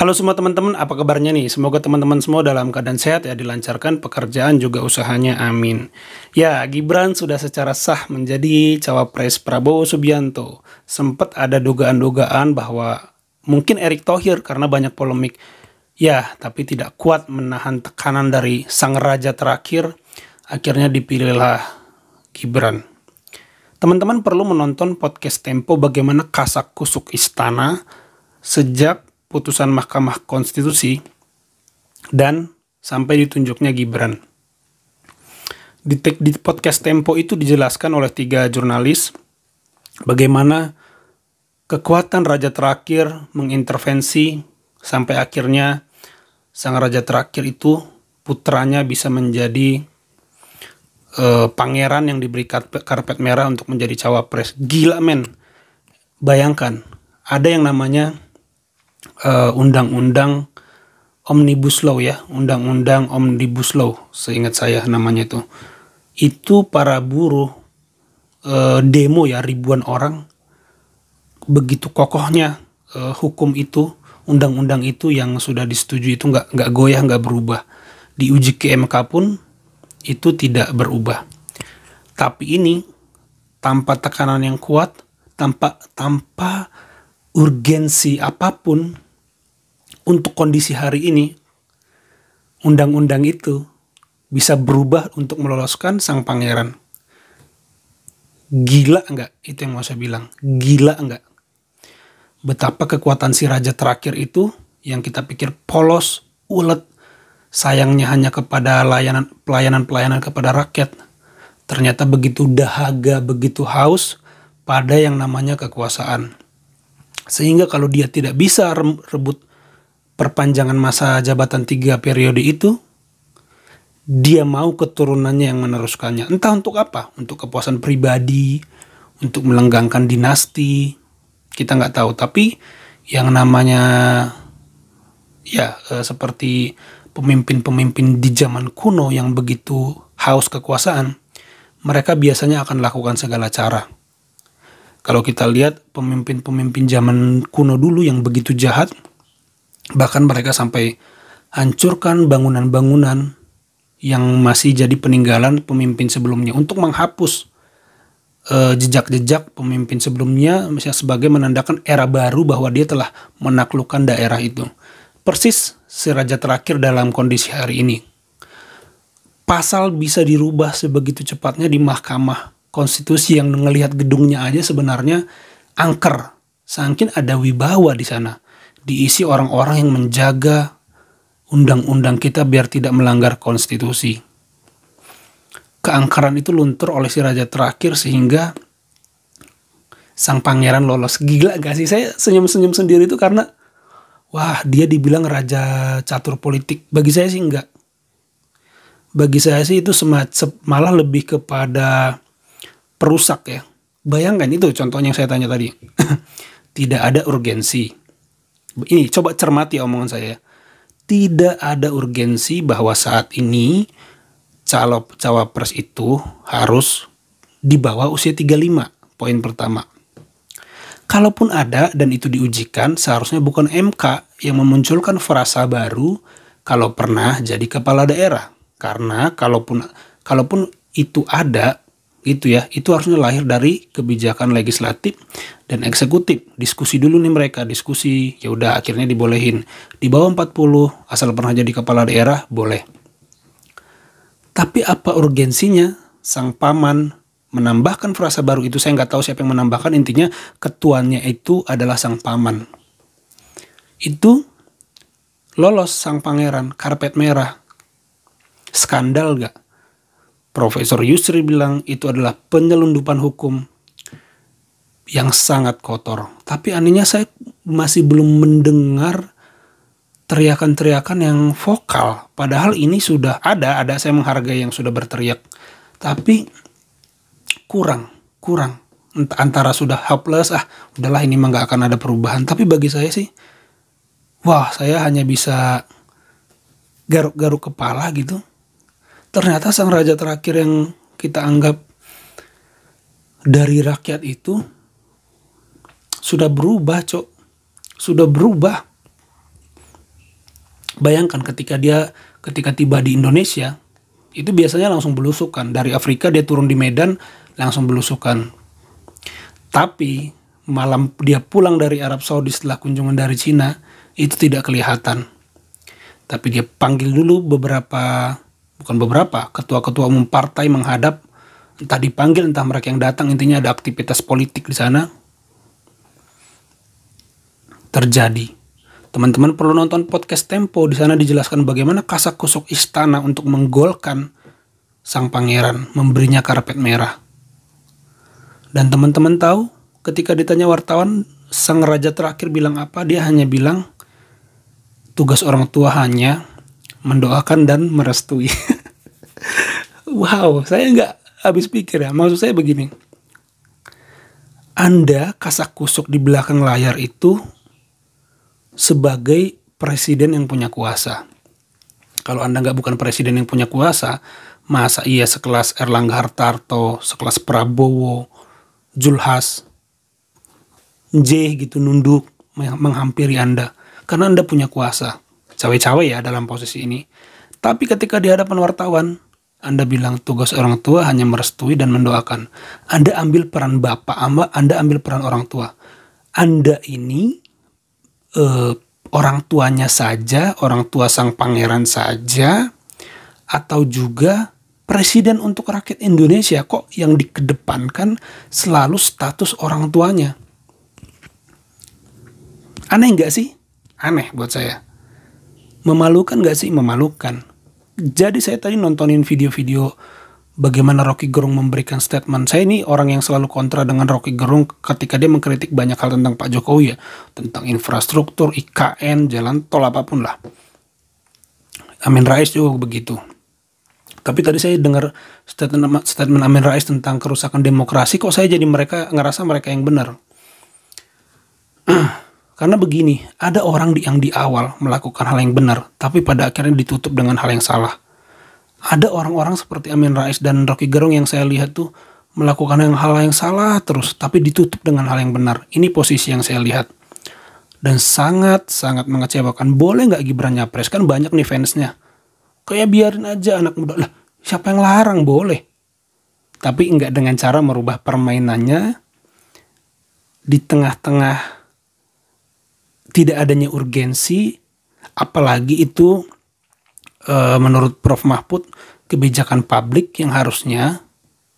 Halo semua teman-teman, apa kabarnya nih? Semoga teman-teman semua dalam keadaan sehat ya, dilancarkan pekerjaan juga usahanya, amin. Ya, Gibran sudah secara sah menjadi cawapres Prabowo Subianto. Sempat ada dugaan-dugaan bahwa mungkin Erick Thohir karena banyak polemik. Ya, tapi tidak kuat menahan tekanan dari sang raja terakhir, akhirnya dipilihlah Gibran. Teman-teman perlu menonton podcast Tempo bagaimana kasak kusuk istana sejak putusan Mahkamah Konstitusi dan sampai ditunjuknya Gibran. Di podcast Tempo itu dijelaskan oleh 3 jurnalis bagaimana kekuatan raja terakhir mengintervensi sampai akhirnya sang raja terakhir itu putranya bisa menjadi pangeran yang diberi karpet merah untuk menjadi cawapres. Gila men, bayangkan ada yang namanya undang-undang Omnibus Law ya, undang-undang Omnibus Law, seingat saya namanya itu para buruh demo ya, ribuan orang, begitu kokohnya hukum itu, undang-undang itu yang sudah disetujui itu nggak goyah, nggak berubah, diuji ke MK pun itu tidak berubah. Tapi ini tanpa tekanan yang kuat, tanpa urgensi apapun untuk kondisi hari ini, undang-undang itu bisa berubah untuk meloloskan sang pangeran. Gila enggak? Itu yang mau saya bilang. Gila enggak? Betapa kekuatan si raja terakhir itu yang kita pikir polos, ulet, sayangnya hanya kepada pelayanan kepada rakyat. Ternyata begitu dahaga, begitu haus pada yang namanya kekuasaan. Sehingga kalau dia tidak bisa rebut perpanjangan masa jabatan 3 periode itu, dia mau keturunannya yang meneruskannya. Entah untuk apa, untuk kepuasan pribadi, untuk melenggangkan dinasti, kita nggak tahu. Tapi yang namanya ya seperti pemimpin-pemimpin di zaman kuno yang begitu haus kekuasaan, mereka biasanya akan lakukan segala cara. Kalau kita lihat pemimpin-pemimpin zaman kuno dulu yang begitu jahat, bahkan mereka sampai hancurkan bangunan-bangunan yang masih jadi peninggalan pemimpin sebelumnya untuk menghapus jejak-jejak pemimpin sebelumnya, misalnya sebagai menandakan era baru bahwa dia telah menaklukkan daerah itu. Persis si raja terakhir dalam kondisi hari ini. Pasal bisa dirubah sebegitu cepatnya di Mahkamah Konstitusi yang ngelihat gedungnya aja sebenarnya angker. Saking ada wibawa di sana. Diisi orang-orang yang menjaga undang-undang kita biar tidak melanggar konstitusi. Keangkeran itu luntur oleh si raja terakhir sehingga sang pangeran lolos. Gila gak sih? Saya senyum-senyum sendiri itu karena wah, dia dibilang raja catur politik. Bagi saya sih enggak. Bagi saya sih itu malah lebih kepada perusak ya. Bayangkan itu contohnya yang saya tanya tadi. Tidak ada urgensi. Ini coba cermati omongan saya. Tidak ada urgensi bahwa saat ini cawapres itu harus di bawah usia 35. Poin pertama. Kalaupun ada dan itu diujikan, seharusnya bukan MK yang memunculkan frasa baru kalau pernah jadi kepala daerah. Karena kalaupun itu ada, gitu ya, itu harusnya lahir dari kebijakan legislatif dan eksekutif. Diskusi dulu nih mereka, diskusi, ya udah akhirnya dibolehin. Di bawah 40 asal pernah jadi kepala daerah boleh. Tapi apa urgensinya sang paman menambahkan frasa baru itu? Saya nggak tahu siapa yang menambahkan, intinya ketuanya itu adalah sang paman. Itu lolos sang pangeran, karpet merah. Skandal gak? Profesor Yusri bilang itu adalah penyelundupan hukum yang sangat kotor. Tapi anehnya saya masih belum mendengar teriakan-teriakan yang vokal. Padahal ini sudah ada saya menghargai yang sudah berteriak. Tapi kurang. Antara sudah hopeless, udahlah ini mah gak akan ada perubahan. Tapi bagi saya sih, wah, saya hanya bisa garuk-garuk kepala gitu. Ternyata sang raja terakhir yang kita anggap dari rakyat itu sudah berubah, Sudah berubah. Bayangkan ketika tiba di Indonesia, itu biasanya langsung belusukan. Dari Afrika dia turun di Medan, langsung belusukan. Tapi malam dia pulang dari Arab Saudi setelah kunjungan dari Cina, itu tidak kelihatan. Tapi dia panggil dulu ketua-ketua umum partai menghadap, entah dipanggil, entah mereka yang datang, intinya ada aktivitas politik di sana terjadi. Teman-teman perlu nonton podcast Tempo, di sana dijelaskan bagaimana kasak-kusuk istana untuk menggolkan sang pangeran, memberinya karpet merah. Dan teman-teman tahu, ketika ditanya wartawan, sang raja terakhir bilang apa? Dia hanya bilang, tugas orang tua hanya mendoakan dan merestui. Wow, saya nggak habis pikir ya. Maksud saya begini, Anda kasak-kusuk di belakang layar itu sebagai presiden yang punya kuasa. Kalau Anda bukan presiden yang punya kuasa, masa iya sekelas Erlangga Hartarto, sekelas Prabowo, Julhas, J gitu nunduk menghampiri Anda? Karena Anda punya kuasa. Cawe-cawe ya dalam posisi ini. Tapi ketika di hadapan wartawan, Anda bilang tugas orang tua hanya merestui dan mendoakan. Anda ambil peran bapak, Anda ambil peran orang tua. Anda ini orang tuanya saja, orang tua sang pangeran saja, atau juga presiden untuk rakyat Indonesia, kok yang dikedepankan selalu status orang tuanya? Aneh nggak sih? Aneh buat saya. Memalukan nggak sih? Memalukan. Jadi saya tadi nontonin video-video bagaimana Rocky Gerung memberikan statement. Saya ini orang yang selalu kontra dengan Rocky Gerung ketika dia mengkritik banyak hal tentang Pak Jokowi ya. Tentang infrastruktur, IKN, jalan tol, apapun lah. Amin Rais juga begitu. Tapi tadi saya dengar statement Amin Rais tentang kerusakan demokrasi, kok saya jadi ngerasa mereka yang benar. Karena begini, ada orang yang di awal melakukan hal yang benar, tapi pada akhirnya ditutup dengan hal yang salah. Ada orang-orang seperti Amin Rais dan Rocky Gerung yang saya lihat tuh melakukan hal yang salah terus, tapi ditutup dengan hal yang benar. Ini posisi yang saya lihat. Dan sangat-sangat mengecewakan. Boleh nggak Gibran nyapres? Kan banyak nih fansnya. Kayak biarin aja anak muda. Lah, siapa yang larang? Boleh. Tapi nggak dengan cara merubah permainannya di tengah-tengah tidak adanya urgensi, apalagi itu menurut Prof. Mahfud, kebijakan publik yang harusnya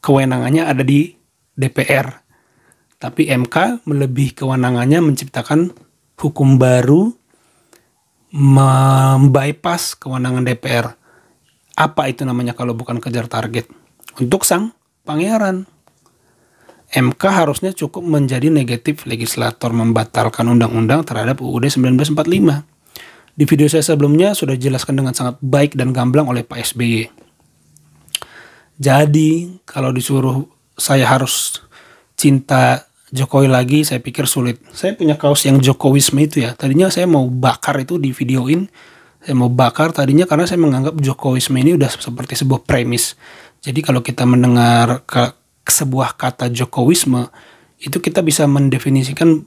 kewenangannya ada di DPR. Tapi MK melebihi kewenangannya menciptakan hukum baru, membypass kewenangan DPR. Apa itu namanya kalau bukan kejar target? Untuk sang pangeran. MK harusnya cukup menjadi negatif legislator, membatalkan undang-undang terhadap UUD 1945. Di video saya sebelumnya sudah dijelaskan dengan sangat baik dan gamblang oleh Pak SBY. Jadi, kalau disuruh saya harus cinta Jokowi lagi, saya pikir sulit. Saya punya kaos yang Jokowisme itu ya. Tadinya saya mau bakar itu di videoin. Saya mau bakar tadinya karena saya menganggap Jokowisme ini udah seperti sebuah premis. Jadi kalau kita mendengar sebuah kata Jokowisme, itu kita bisa mendefinisikan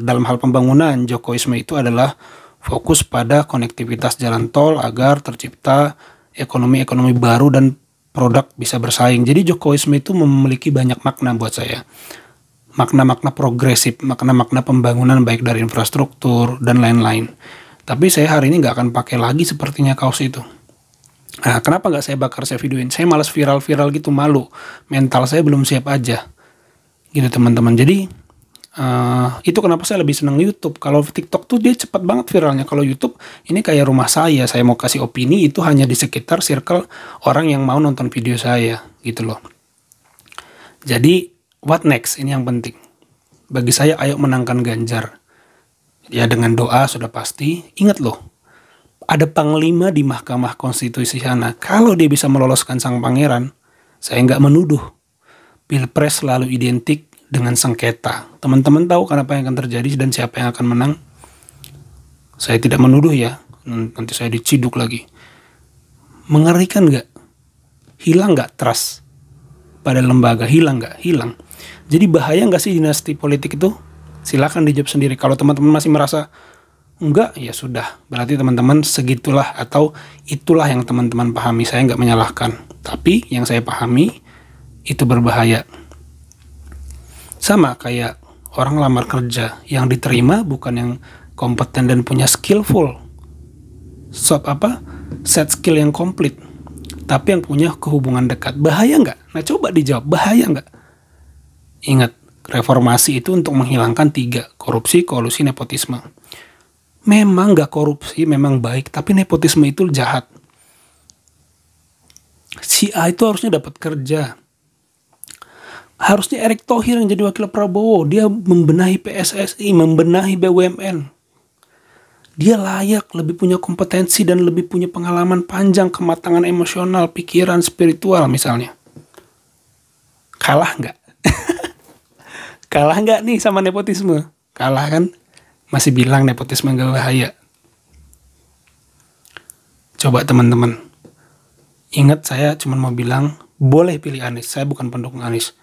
dalam hal pembangunan. Jokowisme itu adalah fokus pada konektivitas jalan tol agar tercipta ekonomi baru dan produk bisa bersaing. Jadi Jokowisme itu memiliki banyak makna buat saya. Makna-makna progresif, makna-makna pembangunan baik dari infrastruktur dan lain-lain. Tapi saya hari ini nggak akan pakai lagi sepertinya kaos itu. Nah, kenapa nggak saya bakar, saya videoin? Saya malas viral-viral gitu, malu. Mental saya belum siap aja. Gitu teman-teman. Jadi itu kenapa saya lebih senang YouTube. Kalau TikTok tuh dia cepat banget viralnya. Kalau YouTube ini kayak rumah saya mau kasih opini itu hanya di sekitar circle orang yang mau nonton video saya gitu loh. Jadi what next? Ini yang penting. Bagi saya, ayo menangkan Ganjar. Ya dengan doa sudah pasti. Ingat loh, ada panglima di Mahkamah Konstitusi sana. Kalau dia bisa meloloskan sang pangeran, saya nggak menuduh Pilpres selalu identik dengan sengketa. Teman-teman tahu kenapa yang akan terjadi dan siapa yang akan menang? Saya tidak menuduh ya, nanti saya diciduk lagi. Mengerikan nggak? Hilang nggak trust pada lembaga? Hilang nggak? Hilang. Jadi bahaya nggak sih dinasti politik itu? Silakan dijawab sendiri. Kalau teman-teman masih merasa enggak, ya sudah. Berarti teman-teman segitulah atau itulah yang teman-teman pahami. Saya nggak menyalahkan. Tapi yang saya pahami itu berbahaya. Sama kayak orang lamar kerja, yang diterima bukan yang kompeten dan punya skillful. Set skill yang komplit. Tapi yang punya kehubungan dekat. Bahaya nggak? Nah coba dijawab, bahaya nggak? Ingat, reformasi itu untuk menghilangkan 3, korupsi, kolusi, nepotisme. Memang nggak korupsi, memang baik, tapi nepotisme itu jahat. Si A itu harusnya dapat kerja. Harusnya Erick Thohir yang jadi wakil Prabowo. Dia membenahi PSSI, membenahi BUMN. Dia layak, lebih punya kompetensi dan lebih punya pengalaman panjang, kematangan emosional, pikiran, spiritual misalnya. Kalah nggak? Kalah nggak nih sama nepotisme? Kalah kan? Masih bilang nepotisme nggak bahaya. Coba teman-teman, ingat saya cuma mau bilang, boleh pilih Anies. Saya bukan pendukung Anies.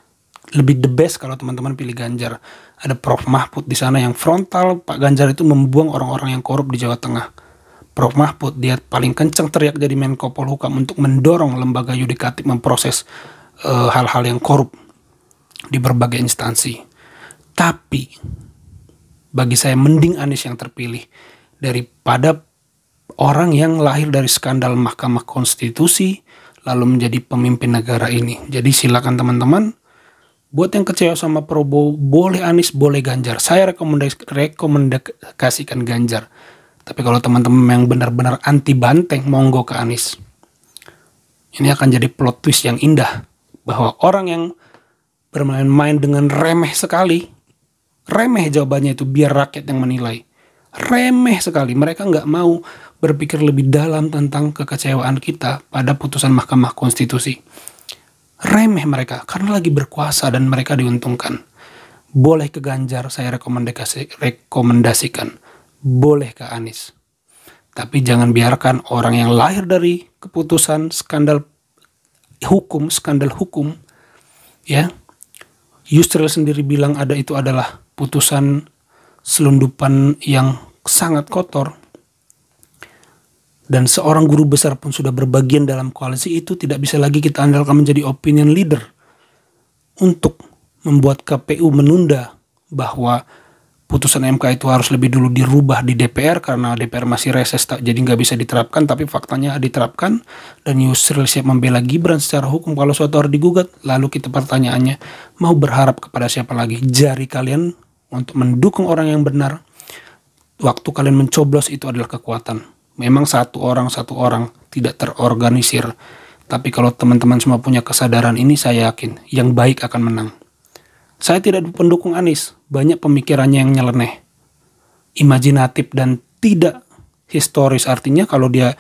Lebih the best kalau teman-teman pilih Ganjar. Ada Prof Mahfud di sana yang frontal. Pak Ganjar itu membuang orang-orang yang korup di Jawa Tengah. Prof Mahfud dia paling kencang teriak jadi Menko Polhukam untuk mendorong lembaga yudikatif memproses hal-hal yang korup di berbagai instansi. Tapi bagi saya mending Anies yang terpilih daripada orang yang lahir dari skandal Mahkamah Konstitusi lalu menjadi pemimpin negara ini. Jadi silakan teman-teman, buat yang kecewa sama Prabowo, boleh Anies, boleh Ganjar. Saya rekomendasikan Ganjar. Tapi kalau teman-teman yang benar-benar anti banteng, monggo ke Anies. Ini akan jadi plot twist yang indah. Bahwa orang yang bermain-main dengan remeh sekali, remeh jawabannya itu biar rakyat yang menilai. Remeh sekali. Mereka nggak mau berpikir lebih dalam tentang kekecewaan kita pada putusan Mahkamah Konstitusi. Remeh mereka karena lagi berkuasa dan mereka diuntungkan. Boleh ke Ganjar, saya rekomendasikan. Boleh ke Anies. Tapi jangan biarkan orang yang lahir dari keputusan skandal hukum, ya. Yusril sendiri bilang itu adalah putusan selundupan yang sangat kotor. Dan seorang guru besar pun sudah berbagian dalam koalisi itu, tidak bisa lagi kita andalkan menjadi opinion leader untuk membuat KPU menunda bahwa putusan MK itu harus lebih dulu dirubah di DPR karena DPR masih reses, jadi nggak bisa diterapkan. Tapi faktanya diterapkan dan Yusril siap membela Gibran secara hukum kalau suatu hari digugat. Lalu kita pertanyaannya, mau berharap kepada siapa lagi? Jari kalian untuk mendukung orang yang benar. Waktu kalian mencoblos itu adalah kekuatan. Memang satu orang tidak terorganisir. Tapi kalau teman-teman semua punya kesadaran ini, saya yakin yang baik akan menang. Saya tidak pendukung Anies. Banyak pemikirannya yang nyeleneh, imajinatif dan tidak historis. Artinya kalau dia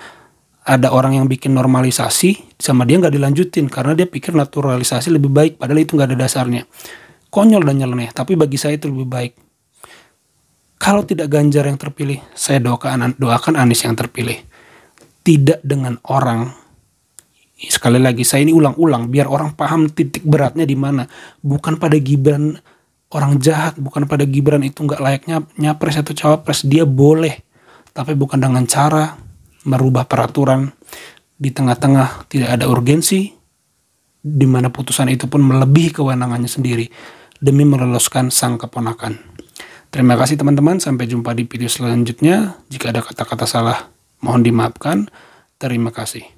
ada orang yang bikin normalisasi sama dia nggak dilanjutin karena dia pikir naturalisasi lebih baik, padahal itu nggak ada dasarnya. Konyol dan nyeleneh. Tapi bagi saya itu lebih baik. Kalau tidak Ganjar yang terpilih, saya doakan Anies yang terpilih. Tidak dengan orang. Sekali lagi, saya ini ulang-ulang biar orang paham titik beratnya di mana. Bukan pada Gibran orang jahat, bukan pada Gibran itu nggak layaknya nyapres atau cawapres. Dia boleh, tapi bukan dengan cara merubah peraturan di tengah-tengah tidak ada urgensi, di mana putusan itu pun melebihi kewenangannya sendiri demi meloloskan sang keponakan. Terima kasih teman-teman, sampai jumpa di video selanjutnya. Jika ada kata-kata salah, mohon dimaafkan. Terima kasih.